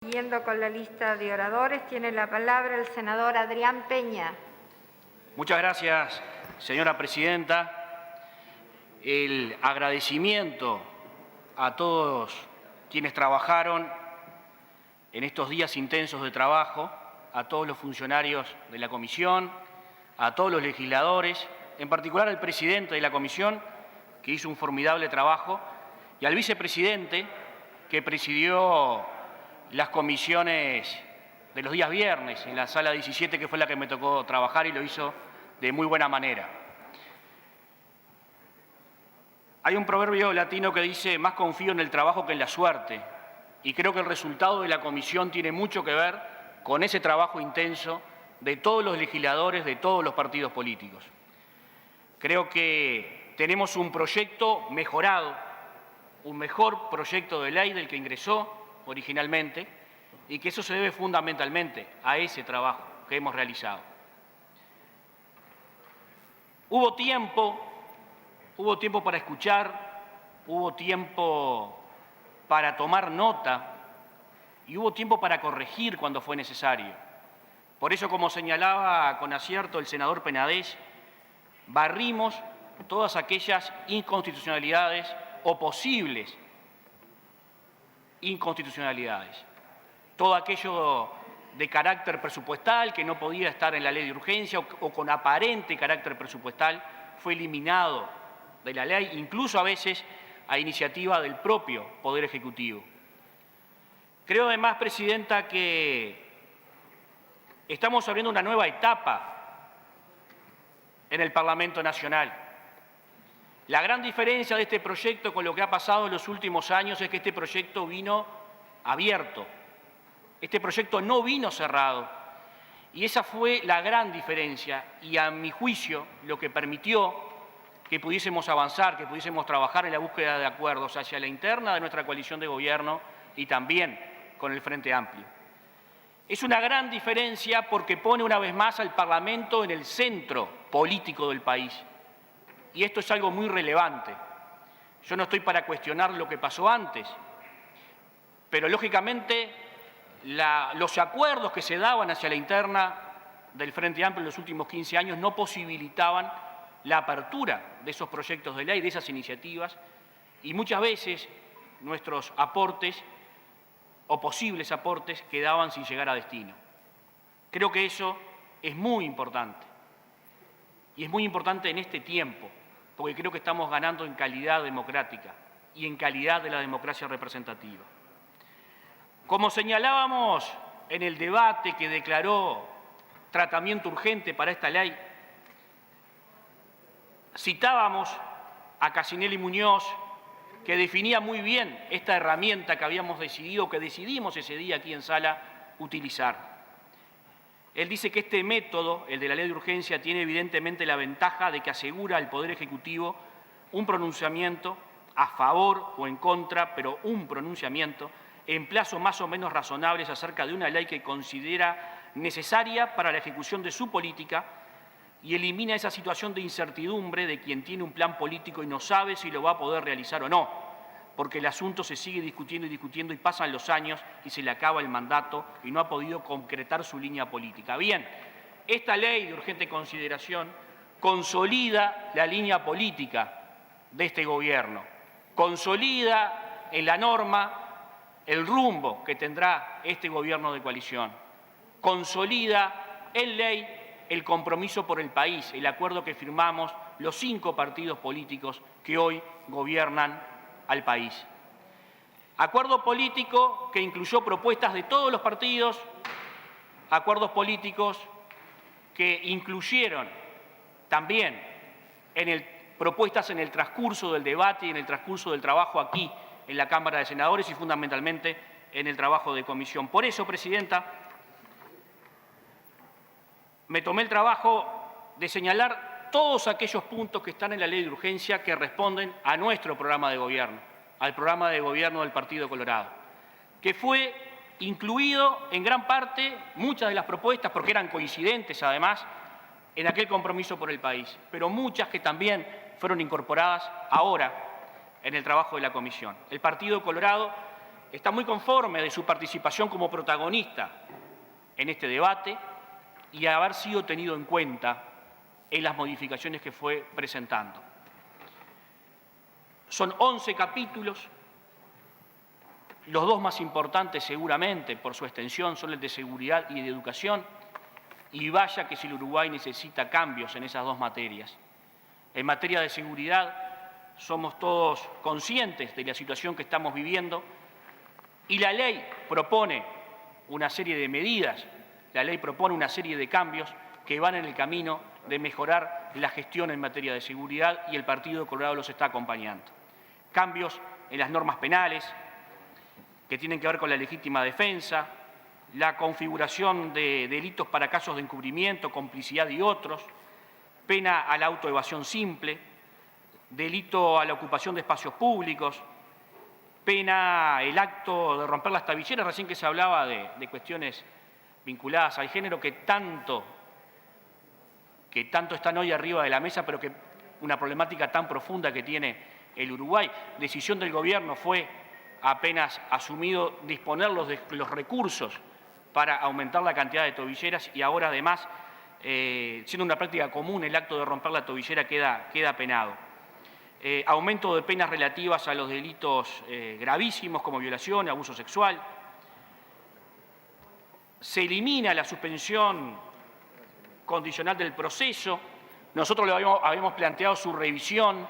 Siguiendo con la lista de oradores, tiene la palabra el senador Adrián Peña. Muchas gracias, señora presidenta. El agradecimiento a todos quienes trabajaron en estos días intensos de trabajo, a todos los funcionarios de la comisión, a todos los legisladores, en particular al presidente de la comisión, que hizo un formidable trabajo, y al vicepresidente, que presidió las comisiones de los días viernes, en la sala 17, que fue la que me tocó trabajar y lo hizo de muy buena manera. Hay un proverbio latino que dice: más confío en el trabajo que en la suerte, y creo que el resultado de la comisión tiene mucho que ver con ese trabajo intenso de todos los legisladores, de todos los partidos políticos. Creo que tenemos un proyecto mejorado, un mejor proyecto de ley del que ingresó originalmente, y que eso se debe fundamentalmente a ese trabajo que hemos realizado. Hubo tiempo para escuchar, hubo tiempo para tomar nota y hubo tiempo para corregir cuando fue necesario. Por eso, como señalaba con acierto el senador Penades, barrimos todas aquellas inconstitucionalidades o posibles inconstitucionalidades. Todo aquello de carácter presupuestal que no podía estar en la ley de urgencia o con aparente carácter presupuestal fue eliminado de la ley, incluso a veces a iniciativa del propio Poder Ejecutivo. Creo además, presidenta, que estamos abriendo una nueva etapa en el Parlamento Nacional. La gran diferencia de este proyecto con lo que ha pasado en los últimos años es que este proyecto vino abierto. Este proyecto no vino cerrado. Y esa fue la gran diferencia y, a mi juicio, lo que permitió que pudiésemos avanzar, que pudiésemos trabajar en la búsqueda de acuerdos hacia la interna de nuestra coalición de gobierno y también con el Frente Amplio. Es una gran diferencia porque pone una vez más al Parlamento en el centro político del país. Y esto es algo muy relevante. Yo no estoy para cuestionar lo que pasó antes, pero lógicamente los acuerdos que se daban hacia la interna del Frente Amplio en los últimos 15 años no posibilitaban la apertura de esos proyectos de ley, de esas iniciativas, y muchas veces nuestros aportes o posibles aportes quedaban sin llegar a destino. Creo que eso es muy importante, y es muy importante en este tiempo, porque creo que estamos ganando en calidad democrática y en calidad de la democracia representativa. Como señalábamos en el debate que declaró tratamiento urgente para esta ley, citábamos a Casinelli Muñoz, que definía muy bien esta herramienta que habíamos decidido, que decidimos ese día aquí en sala utilizar. Él dice que este método, el de la ley de urgencia, tiene evidentemente la ventaja de que asegura al Poder Ejecutivo un pronunciamiento a favor o en contra, pero un pronunciamiento en plazos más o menos razonables acerca de una ley que considera necesaria para la ejecución de su política y elimina esa situación de incertidumbre de quien tiene un plan político y no sabe si lo va a poder realizar o no, porque el asunto se sigue discutiendo y discutiendo y pasan los años y se le acaba el mandato y no ha podido concretar su línea política. Bien, esta ley de urgente consideración consolida la línea política de este gobierno, consolida en la norma el rumbo que tendrá este gobierno de coalición, consolida en ley el compromiso por el país, el acuerdo que firmamos los 5 partidos políticos que hoy gobiernan al país. Acuerdo político que incluyó propuestas de todos los partidos, acuerdos políticos que incluyeron también propuestas en el transcurso del debate y en el transcurso del trabajo aquí en la Cámara de Senadores y fundamentalmente en el trabajo de comisión. Por eso, presidenta, me tomé el trabajo de señalar todos aquellos puntos que están en la ley de urgencia que responden a nuestro programa de gobierno, al programa de gobierno del Partido Colorado, que fue incluido en gran parte, muchas de las propuestas, porque eran coincidentes además, en aquel compromiso por el país, pero muchas que también fueron incorporadas ahora en el trabajo de la comisión. El Partido Colorado está muy conforme de su participación como protagonista en este debate y haber sido tenido en cuenta en las modificaciones que fue presentando. Son 11 capítulos, los dos más importantes seguramente por su extensión son el de seguridad y de educación, y vaya que si el Uruguay necesita cambios en esas dos materias. En materia de seguridad somos todos conscientes de la situación que estamos viviendo y la ley propone una serie de medidas, la ley propone una serie de cambios que van en el camino de mejorar la gestión en materia de seguridad y el Partido Colorado los está acompañando. Cambios en las normas penales que tienen que ver con la legítima defensa, la configuración de delitos para casos de encubrimiento, complicidad y otros, pena a la autoevasión simple, delito a la ocupación de espacios públicos, pena el acto de romper las tabilleras, recién que se hablaba de cuestiones vinculadas al género que tanto están hoy arriba de la mesa, pero que una problemática tan profunda que tiene el Uruguay. Decisión del gobierno fue, apenas asumido, disponer los recursos para aumentar la cantidad de tobilleras y ahora además, siendo una práctica común, el acto de romper la tobillera queda penado. Aumento de penas relativas a los delitos gravísimos como violación, abuso sexual. Se elimina la suspensión condicional del proceso. Nosotros le habíamos planteado su revisión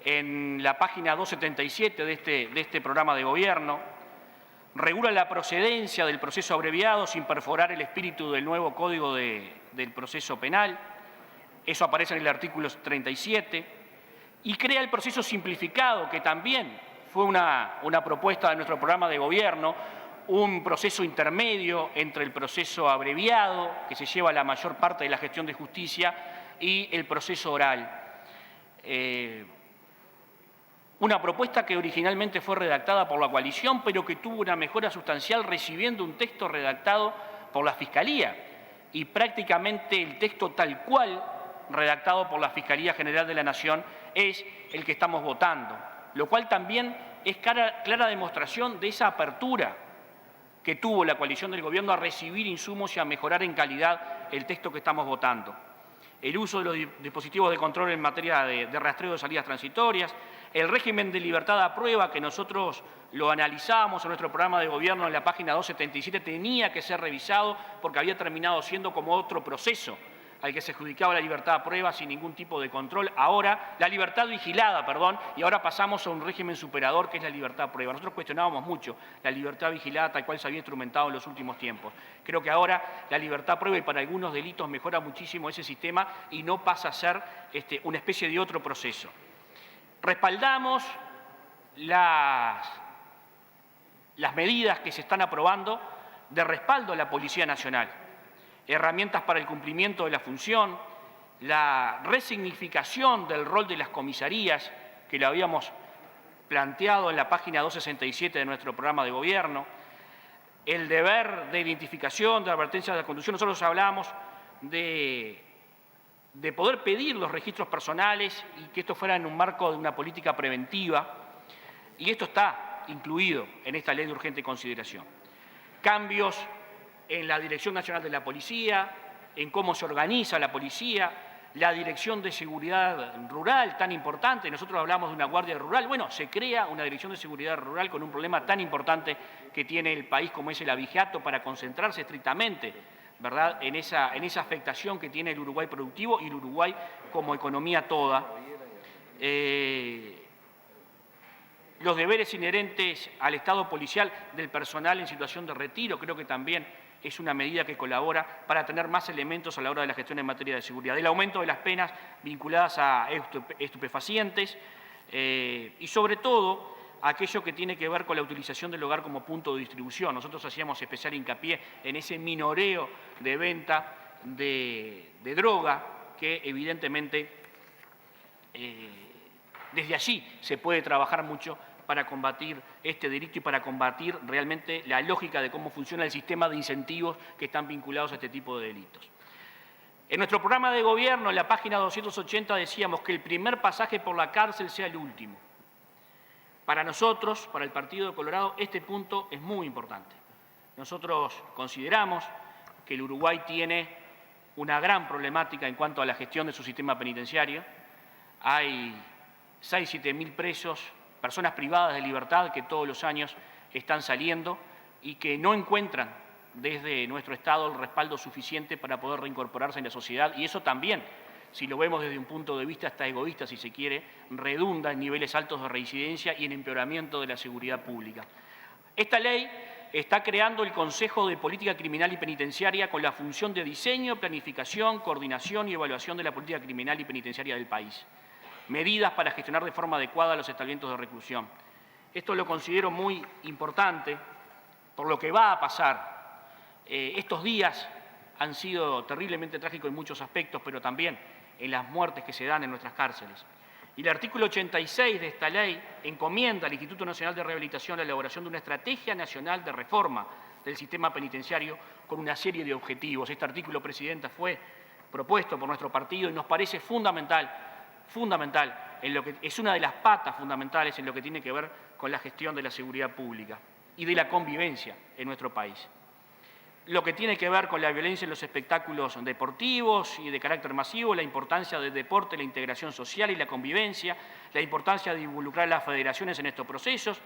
en la página 277 de este programa de gobierno. Regula la procedencia del proceso abreviado sin perforar el espíritu del nuevo Código del Proceso Penal. Eso aparece en el artículo 37. Y crea el proceso simplificado, que también fue una propuesta de nuestro programa de gobierno, un proceso intermedio entre el proceso abreviado, que se lleva la mayor parte de la gestión de justicia, y el proceso oral. Una propuesta que originalmente fue redactada por la coalición, pero que tuvo una mejora sustancial recibiendo un texto redactado por la Fiscalía y prácticamente el texto tal cual redactado por la Fiscalía General de la Nación es el que estamos votando, lo cual también es clara demostración de esa apertura que tuvo la coalición del gobierno a recibir insumos y a mejorar en calidad el texto que estamos votando. El uso de los dispositivos de control en materia de rastreo de salidas transitorias, el régimen de libertad a prueba, que nosotros lo analizamos en nuestro programa de gobierno en la página 277, tenía que ser revisado porque había terminado siendo como otro proceso al que se adjudicaba la libertad a prueba sin ningún tipo de control. Ahora, la libertad vigilada, y ahora pasamos a un régimen superador que es la libertad a prueba. Nosotros cuestionábamos mucho la libertad vigilada tal cual se había instrumentado en los últimos tiempos. Creo que ahora la libertad a prueba y para algunos delitos mejora muchísimo ese sistema y no pasa a ser una especie de otro proceso. Respaldamos las medidas que se están aprobando de respaldo a la Policía Nacional. Herramientas para el cumplimiento de la función, la resignificación del rol de las comisarías, que lo habíamos planteado en la página 267 de nuestro programa de gobierno, el deber de identificación, de advertencia de la conducción. Nosotros hablamos de poder pedir los registros personales y que esto fuera en un marco de una política preventiva, y esto está incluido en esta ley de urgente consideración. Cambios en la Dirección Nacional de la Policía, en cómo se organiza la policía, la Dirección de Seguridad Rural, tan importante. Nosotros hablamos de una Guardia Rural. Bueno, se crea una Dirección de Seguridad Rural con un problema tan importante que tiene el país como es el abigeato para concentrarse estrictamente, ¿verdad?, en esa afectación que tiene el Uruguay productivo y el Uruguay como economía toda. Los deberes inherentes al Estado policial del personal en situación de retiro, creo que también es una medida que colabora para tener más elementos a la hora de la gestión en materia de seguridad. El aumento de las penas vinculadas a estupefacientes y sobre todo aquello que tiene que ver con la utilización del hogar como punto de distribución. Nosotros hacíamos especial hincapié en ese minoreo de venta de droga que evidentemente desde allí se puede trabajar mucho para combatir este delito y para combatir realmente la lógica de cómo funciona el sistema de incentivos que están vinculados a este tipo de delitos. En nuestro programa de gobierno, en la página 280, decíamos que el primer pasaje por la cárcel sea el último. Para nosotros, para el Partido Colorado, este punto es muy importante. Nosotros consideramos que el Uruguay tiene una gran problemática en cuanto a la gestión de su sistema penitenciario. Hay 6.000 a 7.000 presos, personas privadas de libertad que todos los años están saliendo y que no encuentran desde nuestro Estado el respaldo suficiente para poder reincorporarse en la sociedad. Y eso también, si lo vemos desde un punto de vista hasta egoísta, si se quiere, redunda en niveles altos de reincidencia y en empeoramiento de la seguridad pública. Esta ley está creando el Consejo de Política Criminal y Penitenciaria con la función de diseño, planificación, coordinación y evaluación de la política criminal y penitenciaria del país. Medidas para gestionar de forma adecuada los establecimientos de reclusión. Esto lo considero muy importante por lo que va a pasar. Estos días han sido terriblemente trágicos en muchos aspectos, pero también en las muertes que se dan en nuestras cárceles. Y el artículo 86 de esta ley encomienda al Instituto Nacional de Rehabilitación la elaboración de una estrategia nacional de reforma del sistema penitenciario con una serie de objetivos. Este artículo, Presidenta, fue propuesto por nuestro partido y nos parece fundamental, en lo que es una de las patas fundamentales en lo que tiene que ver con la gestión de la seguridad pública y de la convivencia en nuestro país. Lo que tiene que ver con la violencia en los espectáculos deportivos y de carácter masivo, la importancia del deporte, la integración social y la convivencia, la importancia de involucrar a las federaciones en estos procesos,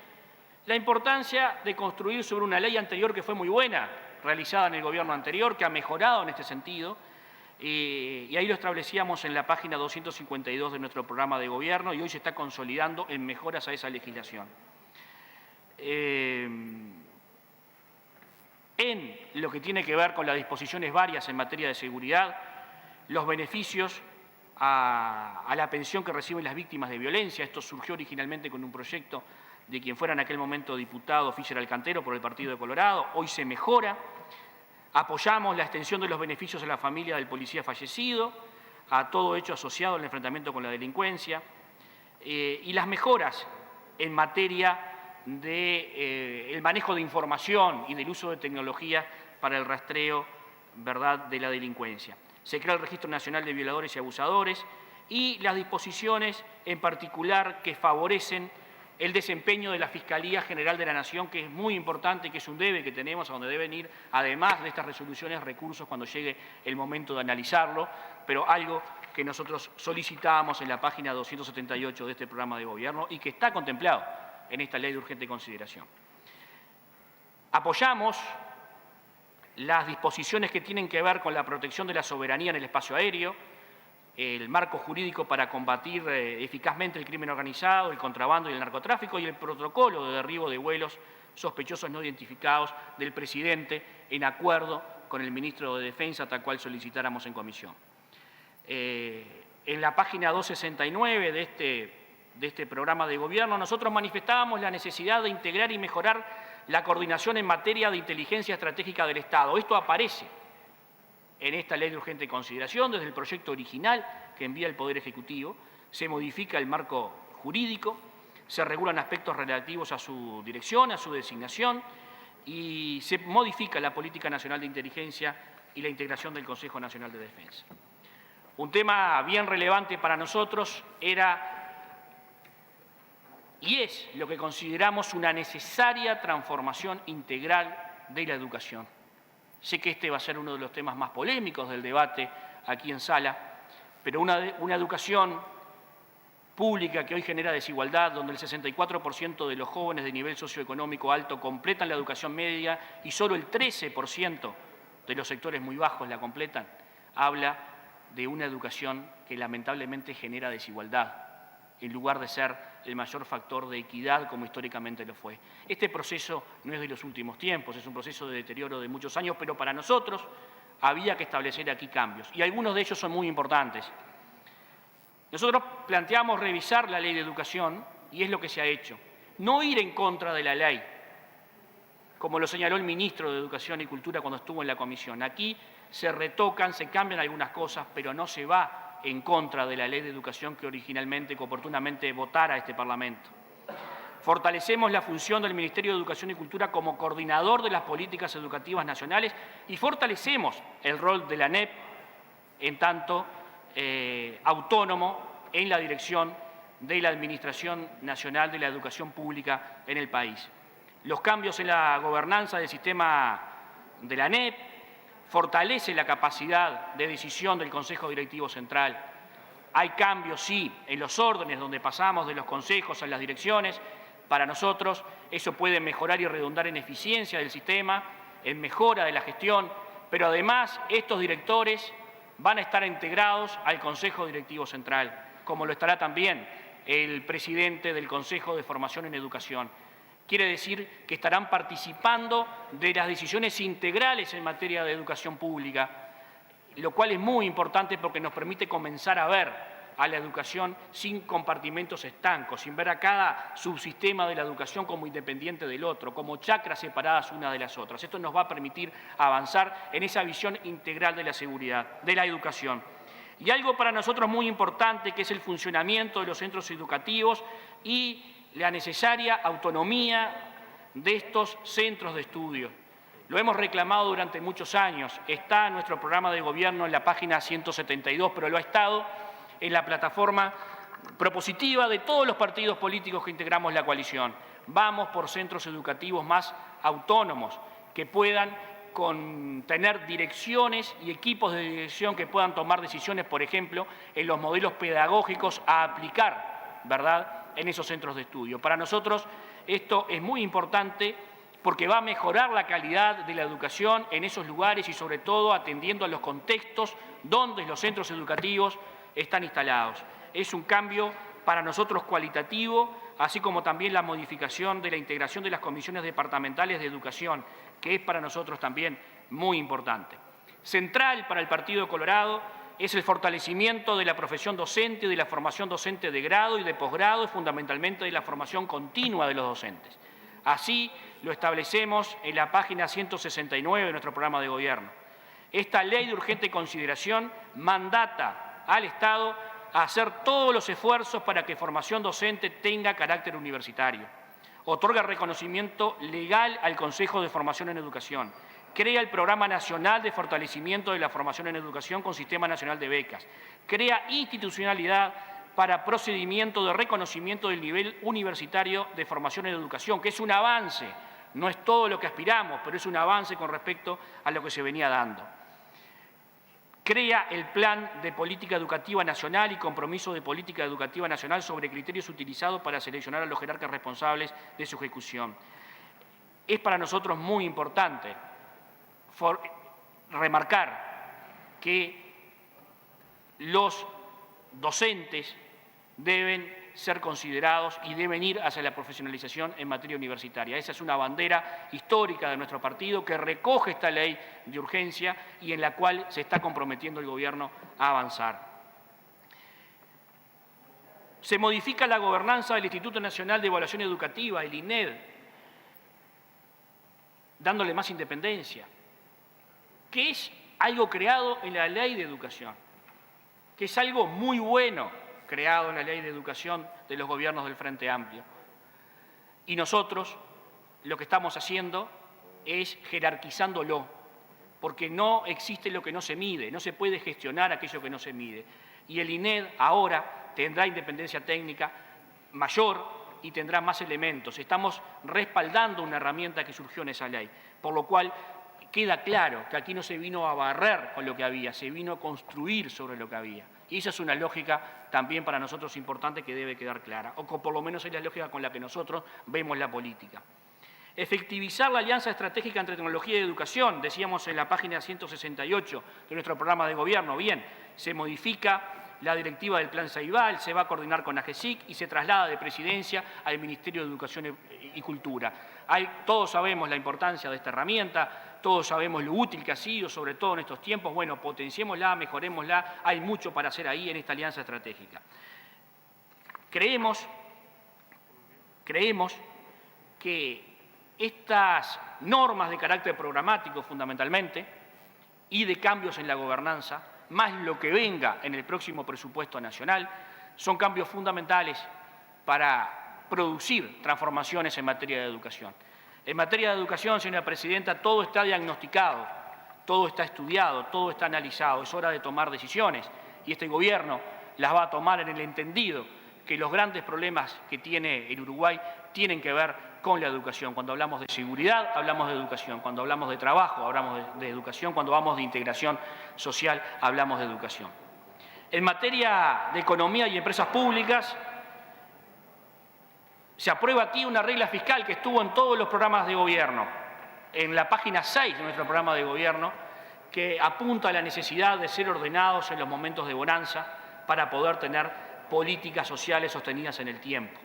la importancia de construir sobre una ley anterior que fue muy buena, realizada en el gobierno anterior, que ha mejorado en este sentido, y ahí lo establecíamos en la página 252 de nuestro programa de gobierno y hoy se está consolidando en mejoras a esa legislación. En lo que tiene que ver con las disposiciones varias en materia de seguridad, los beneficios a la pensión que reciben las víctimas de violencia. Esto surgió originalmente con un proyecto de quien fuera en aquel momento diputado Fischer Alcantero por el Partido de Colorado. Hoy se mejora. Apoyamos la extensión de los beneficios a la familia del policía fallecido, a todo hecho asociado al enfrentamiento con la delincuencia, y las mejoras en materia del manejo de información y del uso de tecnología para el rastreo, ¿verdad?, de la delincuencia. Se crea el Registro Nacional de Violadores y Abusadores y las disposiciones en particular que favorecen el desempeño de la Fiscalía General de la Nación, que es muy importante, que es un debe que tenemos, a donde deben ir, además de estas resoluciones, recursos cuando llegue el momento de analizarlo, pero algo que nosotros solicitábamos en la página 278 de este programa de gobierno y que está contemplado en esta ley de urgente consideración. Apoyamos las disposiciones que tienen que ver con la protección de la soberanía en el espacio aéreo, el marco jurídico para combatir eficazmente el crimen organizado, el contrabando y el narcotráfico y el protocolo de derribo de vuelos sospechosos no identificados del presidente en acuerdo con el ministro de Defensa, tal cual solicitáramos en comisión. En la página 269 de este programa de gobierno, nosotros manifestábamos la necesidad de integrar y mejorar la coordinación en materia de inteligencia estratégica del Estado. Esto aparece en esta ley de urgente consideración desde el proyecto original que envía el Poder Ejecutivo. Se modifica el marco jurídico, se regulan aspectos relativos a su dirección, a su designación y se modifica la Política Nacional de Inteligencia y la integración del Consejo Nacional de Defensa. Un tema bien relevante para nosotros era y es lo que consideramos una necesaria transformación integral de la educación. Sé que este va a ser uno de los temas más polémicos del debate aquí en sala, pero una educación pública que hoy genera desigualdad, donde el 64% de los jóvenes de nivel socioeconómico alto completan la educación media y solo el 13% de los sectores muy bajos la completan, habla de una educación que lamentablemente genera desigualdad, en lugar de ser el mayor factor de equidad como históricamente lo fue. Este proceso no es de los últimos tiempos, es un proceso de deterioro de muchos años, pero para nosotros había que establecer aquí cambios, y algunos de ellos son muy importantes. Nosotros planteamos revisar la ley de educación, y es lo que se ha hecho. No ir en contra de la ley, como lo señaló el ministro de Educación y Cultura cuando estuvo en la comisión. Aquí se retocan, se cambian algunas cosas, pero no se va en contra de la ley de educación que originalmente, que oportunamente votara este Parlamento. Fortalecemos la función del Ministerio de Educación y Cultura como coordinador de las políticas educativas nacionales y fortalecemos el rol de la ANEP en tanto autónomo en la dirección de la Administración Nacional de la Educación Pública en el país. Los cambios en la gobernanza del sistema de la ANEP fortalece la capacidad de decisión del Consejo Directivo Central. Hay cambios, sí, en los órdenes donde pasamos de los consejos a las direcciones. Para nosotros eso puede mejorar y redundar en eficiencia del sistema, en mejora de la gestión, pero además estos directores van a estar integrados al Consejo Directivo Central, como lo estará también el presidente del Consejo de Formación en Educación. Quiere decir que estarán participando de las decisiones integrales en materia de educación pública, lo cual es muy importante porque nos permite comenzar a ver a la educación sin compartimentos estancos, sin ver a cada subsistema de la educación como independiente del otro, como chacras separadas una de las otras. Esto nos va a permitir avanzar en esa visión integral de la seguridad, de la educación. Y algo para nosotros muy importante, que es el funcionamiento de los centros educativos y la necesaria autonomía de estos centros de estudio. Lo hemos reclamado durante muchos años, está en nuestro programa de gobierno en la página 172, pero lo ha estado en la plataforma propositiva de todos los partidos políticos que integramos la coalición. Vamos por centros educativos más autónomos, que puedan tener direcciones y equipos de dirección que puedan tomar decisiones, por ejemplo, en los modelos pedagógicos a aplicar, ¿verdad?, en esos centros de estudio. Para nosotros esto es muy importante porque va a mejorar la calidad de la educación en esos lugares y sobre todo atendiendo a los contextos donde los centros educativos están instalados. Es un cambio para nosotros cualitativo, así como también la modificación de la integración de las comisiones departamentales de educación, que es para nosotros también muy importante. Central para el Partido Colorado es el fortalecimiento de la profesión docente, de la formación docente de grado y de posgrado y fundamentalmente de la formación continua de los docentes. Así lo establecemos en la página 169 de nuestro programa de gobierno. Esta ley de urgente consideración mandata al Estado a hacer todos los esfuerzos para que formación docente tenga carácter universitario. Otorga reconocimiento legal al Consejo de Formación en Educación. Crea el Programa Nacional de Fortalecimiento de la Formación en Educación con Sistema Nacional de Becas. Crea institucionalidad para procedimiento de reconocimiento del nivel universitario de formación en educación, que es un avance, no es todo lo que aspiramos, pero es un avance con respecto a lo que se venía dando. Crea el Plan de Política Educativa Nacional y Compromiso de Política Educativa Nacional sobre criterios utilizados para seleccionar a los jerarcas responsables de su ejecución. Es para nosotros muy importante remarcar que los docentes deben ser considerados y deben ir hacia la profesionalización en materia universitaria. Esa es una bandera histórica de nuestro partido que recoge esta ley de urgencia y en la cual se está comprometiendo el gobierno a avanzar. Se modifica la gobernanza del Instituto Nacional de Evaluación Educativa, el INED, dándole más independencia, que es algo creado en la Ley de Educación, que es algo muy bueno creado en la Ley de Educación de los gobiernos del Frente Amplio. Y nosotros lo que estamos haciendo es jerarquizándolo, porque no existe lo que no se mide, no se puede gestionar aquello que no se mide. Y el INED ahora tendrá independencia técnica mayor y tendrá más elementos. Estamos respaldando una herramienta que surgió en esa ley, por lo cual queda claro que aquí no se vino a barrer con lo que había, se vino a construir sobre lo que había. Y esa es una lógica también para nosotros importante que debe quedar clara, o por lo menos es la lógica con la que nosotros vemos la política. Efectivizar la alianza estratégica entre tecnología y educación, decíamos en la página 168 de nuestro programa de gobierno. Bien, se modifica la directiva del Plan Ceibal, se va a coordinar con AGESIC y se traslada de presidencia al Ministerio de Educación y Cultura. Todos sabemos la importancia de esta herramienta, todos sabemos lo útil que ha sido, sobre todo en estos tiempos. Bueno, potenciémosla, mejorémosla, hay mucho para hacer ahí en esta alianza estratégica. Creemos que estas normas de carácter programático fundamentalmente y de cambios en la gobernanza, más lo que venga en el próximo presupuesto nacional, son cambios fundamentales para producir transformaciones en materia de educación. En materia de educación, señora presidenta, todo está diagnosticado, todo está estudiado, todo está analizado. Es hora de tomar decisiones y este gobierno las va a tomar en el entendido que los grandes problemas que tiene el Uruguay tienen que ver con la educación. Cuando hablamos de seguridad, hablamos de educación. Cuando hablamos de trabajo, hablamos de educación. Cuando hablamos de integración social, hablamos de educación. En materia de economía y empresas públicas, se aprueba aquí una regla fiscal que estuvo en todos los programas de gobierno, en la página 6 de nuestro programa de gobierno, que apunta a la necesidad de ser ordenados en los momentos de bonanza para poder tener políticas sociales sostenidas en el tiempo.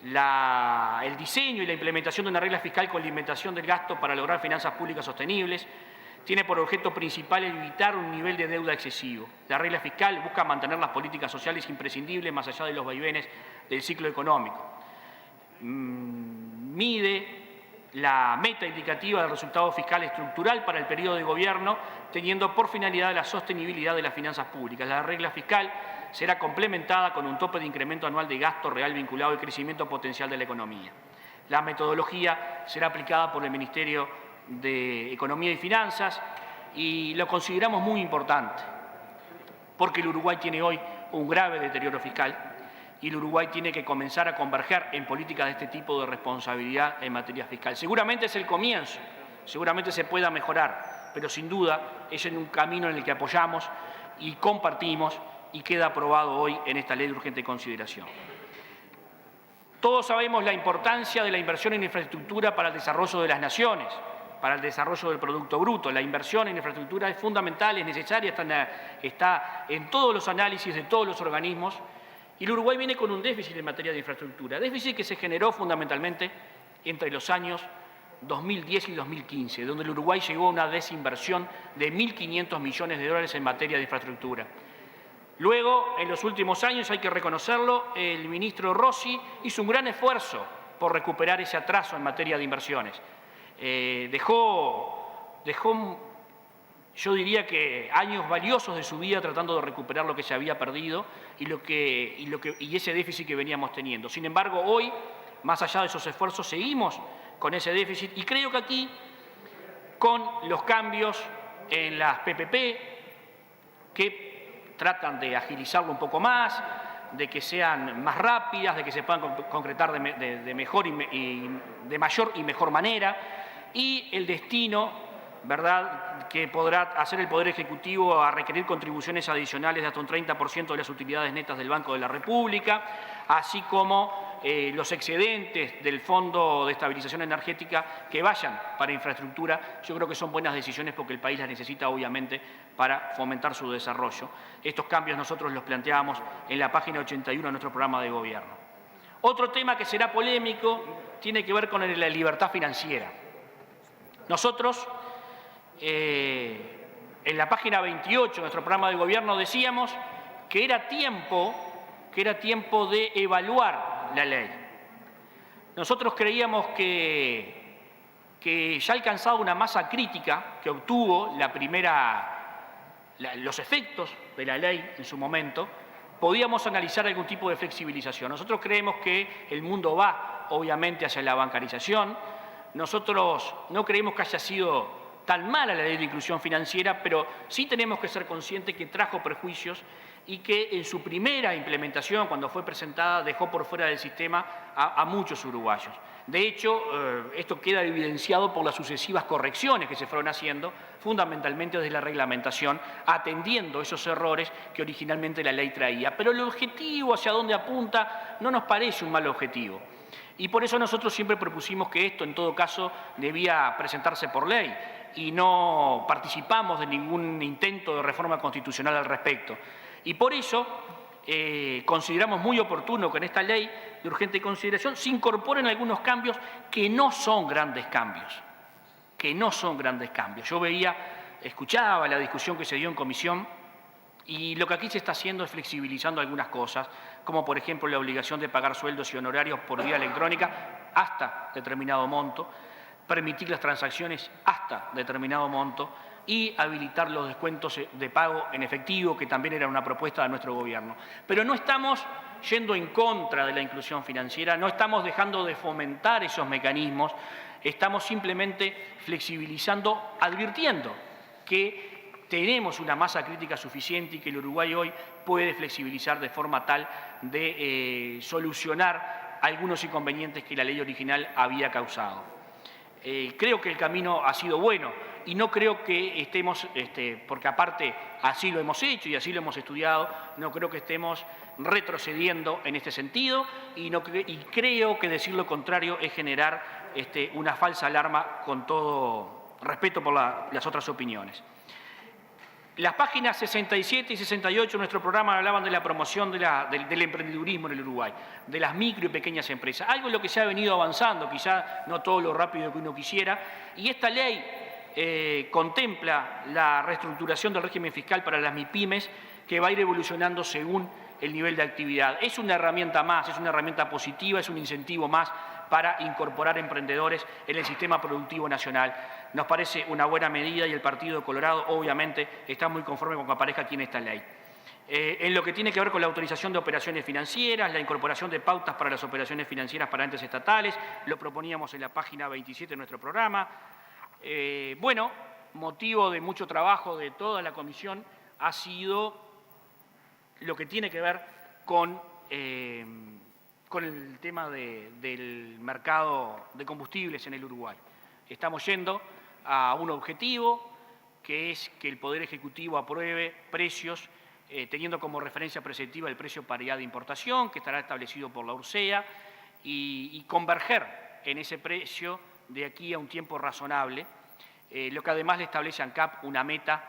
El diseño y la implementación de una regla fiscal con limitación del gasto para lograr finanzas públicas sostenibles tiene por objeto principal evitar un nivel de deuda excesivo. La regla fiscal busca mantener las políticas sociales imprescindibles más allá de los vaivenes del ciclo económico. Mide la meta indicativa del resultado fiscal estructural para el periodo de gobierno, teniendo por finalidad la sostenibilidad de las finanzas públicas. La regla fiscal será complementada con un tope de incremento anual de gasto real vinculado al crecimiento potencial de la economía. La metodología será aplicada por el Ministerio de Economía y Finanzas y lo consideramos muy importante, porque el Uruguay tiene hoy un grave deterioro fiscal y el Uruguay tiene que comenzar a converger en políticas de este tipo de responsabilidad en materia fiscal. Seguramente es el comienzo, seguramente se pueda mejorar, pero sin duda es en un camino en el que apoyamos y compartimos y queda aprobado hoy en esta ley de urgente consideración. Todos sabemos la importancia de la inversión en infraestructura para el desarrollo de las naciones, para el desarrollo del Producto Bruto. La inversión en infraestructura es fundamental, es necesaria, está en todos los análisis de todos los organismos. Y el Uruguay viene con un déficit en materia de infraestructura, déficit que se generó fundamentalmente entre los años 2010 y 2015, donde el Uruguay llegó a una desinversión de 1.500 millones de dólares en materia de infraestructura. Luego, en los últimos años, hay que reconocerlo, el ministro Rossi hizo un gran esfuerzo por recuperar ese atraso en materia de inversiones. Dejó, yo diría que años valiosos de su vida tratando de recuperar lo que se había perdido y ese déficit que veníamos teniendo. Sin embargo, hoy, más allá de esos esfuerzos, seguimos con ese déficit y creo que aquí, con los cambios en las PPP, que tratan de agilizarlo un poco más, de que sean más rápidas, de que se puedan concretar de mayor y mejor manera, y el destino, ¿verdad?, que podrá hacer el Poder Ejecutivo a requerir contribuciones adicionales de hasta un 30% de las utilidades netas del Banco de la República, así como los excedentes del Fondo de Estabilización Energética que vayan para infraestructura. Yo creo que son buenas decisiones porque el país las necesita, obviamente, para fomentar su desarrollo. Estos cambios nosotros los planteamos en la página 81 de nuestro programa de gobierno. Otro tema que será polémico tiene que ver con la libertad financiera. Nosotros, en la página 28 de nuestro programa de gobierno, decíamos que era tiempo de evaluar la ley. Nosotros creíamos que ya alcanzado una masa crítica que obtuvo los efectos de la ley en su momento, podíamos analizar algún tipo de flexibilización. Nosotros creemos que el mundo va, obviamente, hacia la bancarización. Nosotros no creemos que haya sido tan mala la ley de inclusión financiera, pero sí tenemos que ser conscientes que trajo perjuicios y que en su primera implementación, cuando fue presentada, dejó por fuera del sistema a muchos uruguayos. De hecho, esto queda evidenciado por las sucesivas correcciones que se fueron haciendo, fundamentalmente desde la reglamentación, atendiendo esos errores que originalmente la ley traía. Pero el objetivo, hacia dónde apunta, no nos parece un mal objetivo. Y por eso nosotros siempre propusimos que esto, en todo caso, debía presentarse por ley y no participamos de ningún intento de reforma constitucional al respecto. Y por eso consideramos muy oportuno que en esta ley de urgente consideración se incorporen algunos cambios que no son grandes cambios. Yo escuchaba la discusión que se dio en comisión y lo que aquí se está haciendo es flexibilizando algunas cosas, como por ejemplo la obligación de pagar sueldos y honorarios por vía electrónica hasta determinado monto, permitir las transacciones hasta determinado monto y habilitar los descuentos de pago en efectivo, que también era una propuesta de nuestro gobierno. Pero no estamos yendo en contra de la inclusión financiera, no estamos dejando de fomentar esos mecanismos, estamos simplemente flexibilizando, advirtiendo que tenemos una masa crítica suficiente y que el Uruguay hoy puede flexibilizar de forma tal de solucionar algunos inconvenientes que la ley original había causado. Creo que el camino ha sido bueno y no creo que estemos, porque aparte así lo hemos hecho y así lo hemos estudiado, no creo que estemos retrocediendo en este sentido y creo que decir lo contrario es generar una falsa alarma con todo respeto por las otras opiniones. Las páginas 67 y 68 de nuestro programa hablaban de la promoción del emprendedurismo en el Uruguay, de las micro y pequeñas empresas, algo en lo que se ha venido avanzando, quizá no todo lo rápido que uno quisiera, y esta ley contempla la reestructuración del régimen fiscal para las MIPYMES que va a ir evolucionando según el nivel de actividad. Es una herramienta más, es una herramienta positiva, es un incentivo más para incorporar emprendedores en el sistema productivo nacional. Nos parece una buena medida y el Partido Colorado obviamente está muy conforme con que aparezca aquí en esta ley. En lo que tiene que ver con la autorización de operaciones financieras, la incorporación de pautas para las operaciones financieras para entes estatales, lo proponíamos en la página 27 de nuestro programa. Bueno, motivo de mucho trabajo de toda la comisión ha sido lo que tiene que ver con el tema del mercado de combustibles en el Uruguay. Estamos yendo a un objetivo que es que el Poder Ejecutivo apruebe precios teniendo como referencia preceptiva el precio paridad de importación, que estará establecido por la URSEA, y converger en ese precio de aquí a un tiempo razonable, lo que además le establece a ANCAP una meta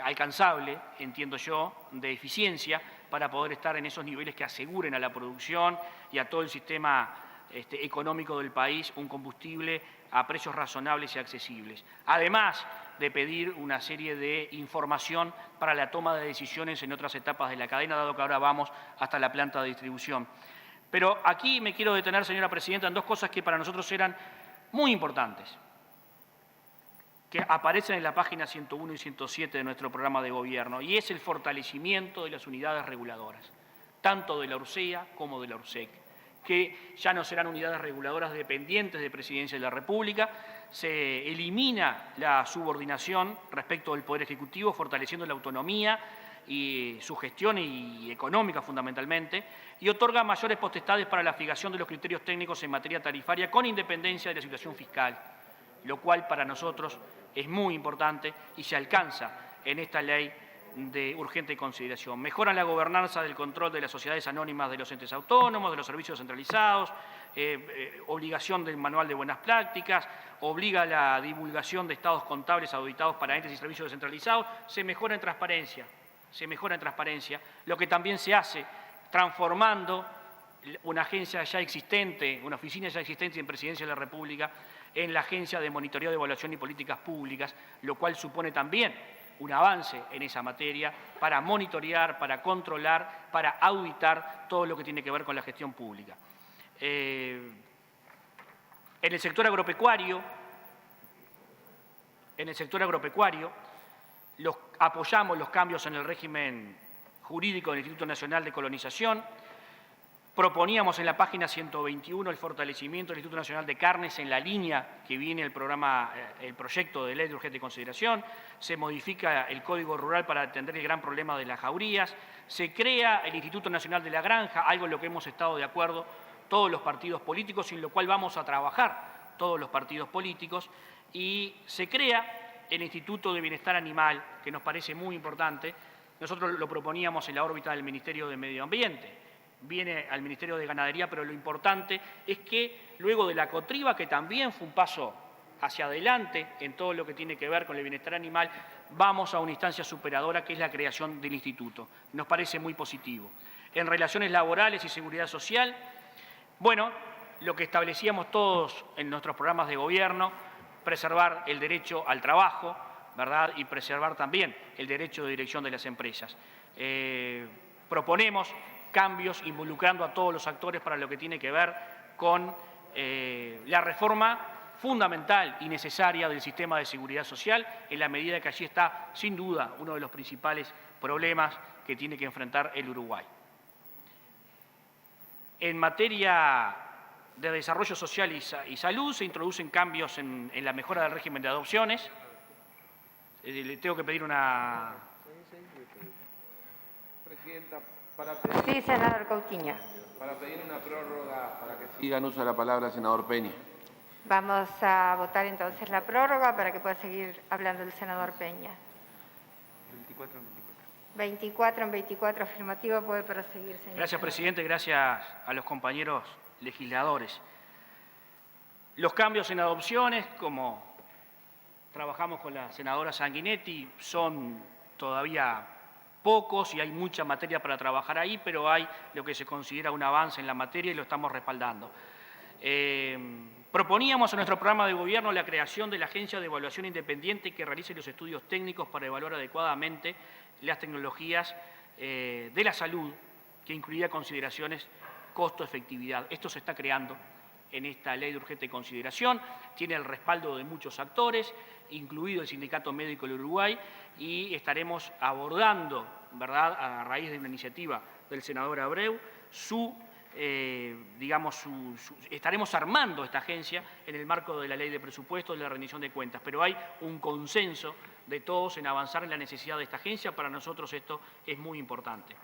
alcanzable, entiendo yo, de eficiencia para poder estar en esos niveles que aseguren a la producción y a todo el sistema económico del país un combustible a precios razonables y accesibles. Además de pedir una serie de información para la toma de decisiones en otras etapas de la cadena, dado que ahora vamos hasta la planta de distribución. Pero aquí me quiero detener, señora presidenta, en dos cosas que para nosotros eran muy importantes, que aparecen en la página 101 y 107 de nuestro programa de gobierno, y es el fortalecimiento de las unidades reguladoras, tanto de la URSEA como de la URSEC, que ya no serán unidades reguladoras dependientes de Presidencia de la República. Se elimina la subordinación respecto del Poder Ejecutivo, fortaleciendo la autonomía y su gestión y económica fundamentalmente, y otorga mayores potestades para la fijación de los criterios técnicos en materia tarifaria con independencia de la situación fiscal, lo cual para nosotros es muy importante y se alcanza en esta ley de urgente consideración. Mejoran la gobernanza del control de las sociedades anónimas de los entes autónomos, de los servicios centralizados, obligación del manual de buenas prácticas, obliga la divulgación de estados contables auditados para entes y servicios descentralizados, se mejora en transparencia, lo que también se hace transformando una agencia ya existente, una oficina ya existente en Presidencia de la República, en la Agencia de Monitoreo de Evaluación y Políticas Públicas, lo cual supone también un avance en esa materia para monitorear, para controlar, para auditar todo lo que tiene que ver con la gestión pública. En el sector agropecuario, apoyamos los cambios en el régimen jurídico del Instituto Nacional de Colonización. Proponíamos en la página 121 el fortalecimiento del Instituto Nacional de Carnes en la línea que viene el proyecto de ley de urgente consideración. Se modifica el Código Rural para atender el gran problema de las jaurías. Se crea el Instituto Nacional de la Granja, algo en lo que hemos estado de acuerdo todos los partidos políticos y en lo cual vamos a trabajar todos los partidos políticos. Y se crea el Instituto de Bienestar Animal, que nos parece muy importante. Nosotros lo proponíamos en la órbita del Ministerio de Medio Ambiente. Viene al Ministerio de Ganadería, pero lo importante es que luego de la cotriba, que también fue un paso hacia adelante en todo lo que tiene que ver con el bienestar animal, vamos a una instancia superadora que es la creación del instituto. Nos parece muy positivo. En relaciones laborales y seguridad social, bueno, lo que establecíamos todos en nuestros programas de gobierno, preservar el derecho al trabajo, ¿verdad? Y preservar también el derecho de dirección de las empresas. Proponemos cambios involucrando a todos los actores para lo que tiene que ver con la reforma fundamental y necesaria del sistema de seguridad social, en la medida que allí está, sin duda, uno de los principales problemas que tiene que enfrentar el Uruguay. En materia de desarrollo social y salud se introducen cambios en la mejora del régimen de adopciones. Le tengo que pedir una... Presidenta, Sí, senador Coutinho. para pedir una prórroga para que sigan uso de la palabra, senador Peña. Vamos a votar entonces la prórroga para que pueda seguir hablando el senador Peña. 24 en 24 afirmativo, puede proseguir, señor. Gracias, senador. presidente. Gracias a los compañeros legisladores. Los cambios en adopciones, como trabajamos con la senadora Sanguinetti, son todavía pocos y hay mucha materia para trabajar ahí, pero hay lo que se considera un avance en la materia y lo estamos respaldando. Proponíamos en nuestro programa de gobierno la creación de la Agencia de Evaluación Independiente que realice los estudios técnicos para evaluar adecuadamente las tecnologías de la salud, que incluía consideraciones costo-efectividad. Esto se está creando en esta ley de urgente consideración, tiene el respaldo de muchos actores, incluido el Sindicato Médico del Uruguay, y estaremos abordando, ¿verdad?, a raíz de una iniciativa del senador Abreu, estaremos armando esta agencia en el marco de la ley de presupuestos y de la rendición de cuentas, pero hay un consenso de todos en avanzar en la necesidad de esta agencia. Para nosotros esto es muy importante.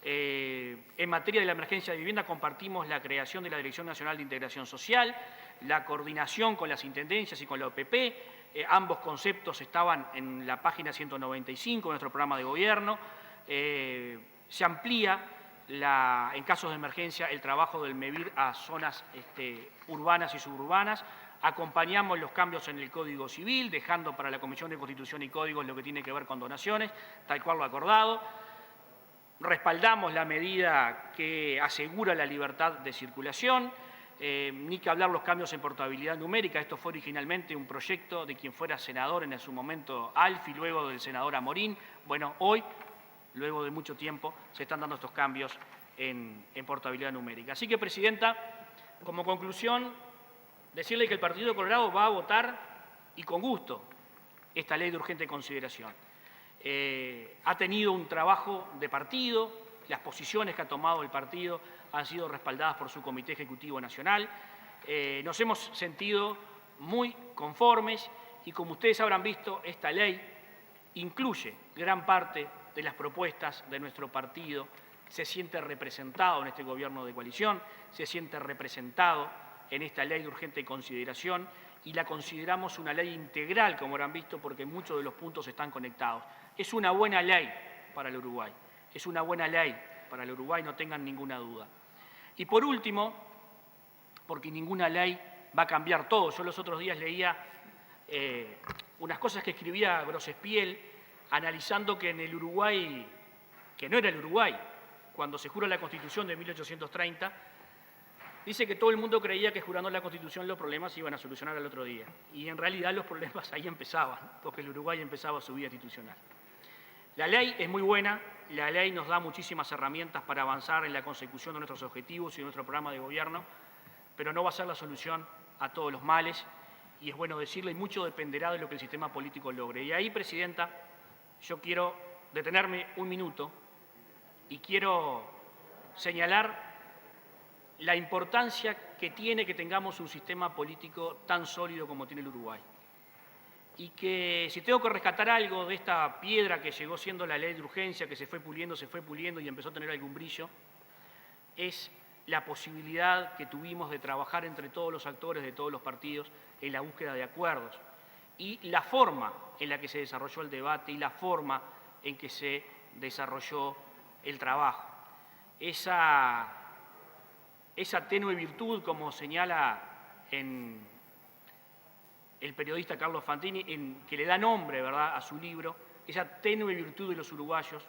En materia de la emergencia de vivienda compartimos la creación de la Dirección Nacional de Integración Social, la coordinación con las intendencias y con la OPP. Ambos conceptos estaban en la página 195 de nuestro programa de gobierno. Se amplía, en casos de emergencia, el trabajo del MEVIR a zonas urbanas y suburbanas. Acompañamos los cambios en el Código Civil, dejando para la Comisión de Constitución y Códigos lo que tiene que ver con donaciones, tal cual lo acordado. Respaldamos la medida que asegura la libertad de circulación, ni que hablar los cambios en portabilidad numérica. Esto fue originalmente un proyecto de quien fuera senador en su momento, Alfi, luego del senador Amorín. Bueno, hoy, luego de mucho tiempo, se están dando estos cambios en portabilidad numérica. Así que, presidenta, como conclusión, decirle que el Partido Colorado va a votar, y con gusto, esta ley de urgente consideración. Ha tenido un trabajo de partido, las posiciones que ha tomado el partido han sido respaldadas por su Comité Ejecutivo Nacional. Nos hemos sentido muy conformes y, como ustedes habrán visto, esta ley incluye gran parte de las propuestas de nuestro partido. Se siente representado en este gobierno de coalición, se siente representado en esta ley de urgente consideración y la consideramos una ley integral, como habrán visto, porque muchos de los puntos están conectados. Es una buena ley para el Uruguay, es una buena ley para el Uruguay, no tengan ninguna duda. Y por último, porque ninguna ley va a cambiar todo. Yo los otros días leía unas cosas que escribía Grosespiel, analizando que en el Uruguay, que no era el Uruguay, cuando se juró la Constitución de 1830, dice que todo el mundo creía que jurando la Constitución los problemas se iban a solucionar al otro día. Y en realidad los problemas ahí empezaban, porque el Uruguay empezaba su vida institucional. La ley es muy buena, la ley nos da muchísimas herramientas para avanzar en la consecución de nuestros objetivos y de nuestro programa de gobierno, pero no va a ser la solución a todos los males, y es bueno decirlo, y mucho dependerá de lo que el sistema político logre. Y ahí, presidenta, yo quiero detenerme un minuto y quiero señalar la importancia que tiene que tengamos un sistema político tan sólido como tiene el Uruguay. Y que si tengo que rescatar algo de esta piedra que llegó siendo la ley de urgencia, que se fue puliendo y empezó a tener algún brillo, es la posibilidad que tuvimos de trabajar entre todos los actores de todos los partidos en la búsqueda de acuerdos y la forma en la que se desarrolló el debate y la forma en que se desarrolló el trabajo. Esa tenue virtud, como señala en el periodista Carlos Fantini, que le da nombre, ¿verdad?, a su libro, esa tenue virtud de los uruguayos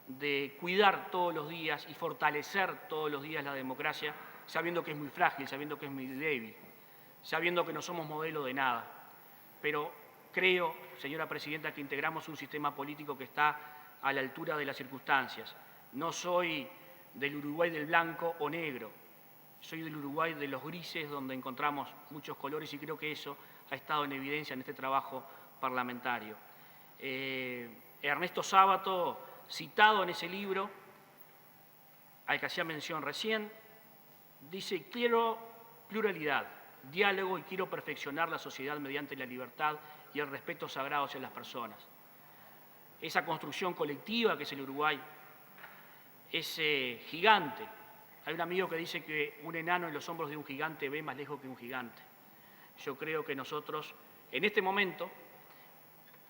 de cuidar todos los días y fortalecer todos los días la democracia, sabiendo que es muy frágil, sabiendo que es muy débil, sabiendo que no somos modelo de nada. Pero creo, señora presidenta, que integramos un sistema político que está a la altura de las circunstancias. No soy del Uruguay del blanco o negro, soy del Uruguay de los grises, donde encontramos muchos colores, y creo que eso ha estado en evidencia en este trabajo parlamentario. Ernesto Sábato, citado en ese libro, al que hacía mención recién, dice: quiero pluralidad, diálogo y quiero perfeccionar la sociedad mediante la libertad y el respeto sagrado hacia las personas. Esa construcción colectiva que es el Uruguay es gigante. Hay un amigo que dice que un enano en los hombros de un gigante ve más lejos que un gigante. Yo creo que nosotros, en este momento,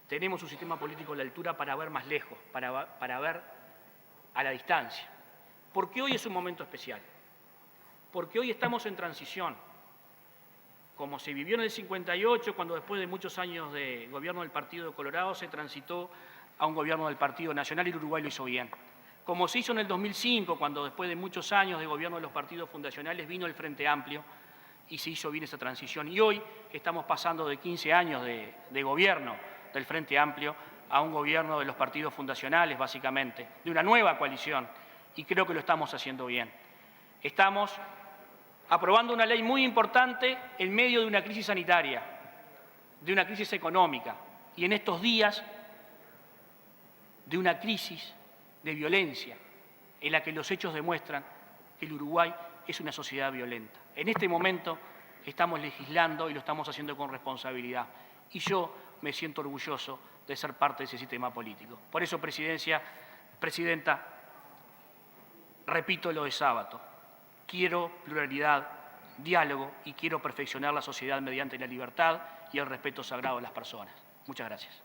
tenemos un sistema político a la altura para ver más lejos, para ver a la distancia. Porque hoy es un momento especial. Porque hoy estamos en transición. Como se vivió en el 58, cuando después de muchos años de gobierno del Partido Colorado se transitó a un gobierno del Partido Nacional y el Uruguay lo hizo bien. Como se hizo en el 2005, cuando después de muchos años de gobierno de los partidos fundacionales vino el Frente Amplio y se hizo bien esa transición. Y hoy estamos pasando de 15 años de gobierno del Frente Amplio a un gobierno de los partidos fundacionales, básicamente, de una nueva coalición, y creo que lo estamos haciendo bien. Estamos aprobando una ley muy importante en medio de una crisis sanitaria, de una crisis económica, y en estos días de una crisis de violencia, en la que los hechos demuestran que el Uruguay es una sociedad violenta. En este momento estamos legislando y lo estamos haciendo con responsabilidad. Y yo me siento orgulloso de ser parte de ese sistema político. Por eso, Presidenta, repito lo de sábado. Quiero pluralidad, diálogo y quiero perfeccionar la sociedad mediante la libertad y el respeto sagrado de las personas. Muchas gracias.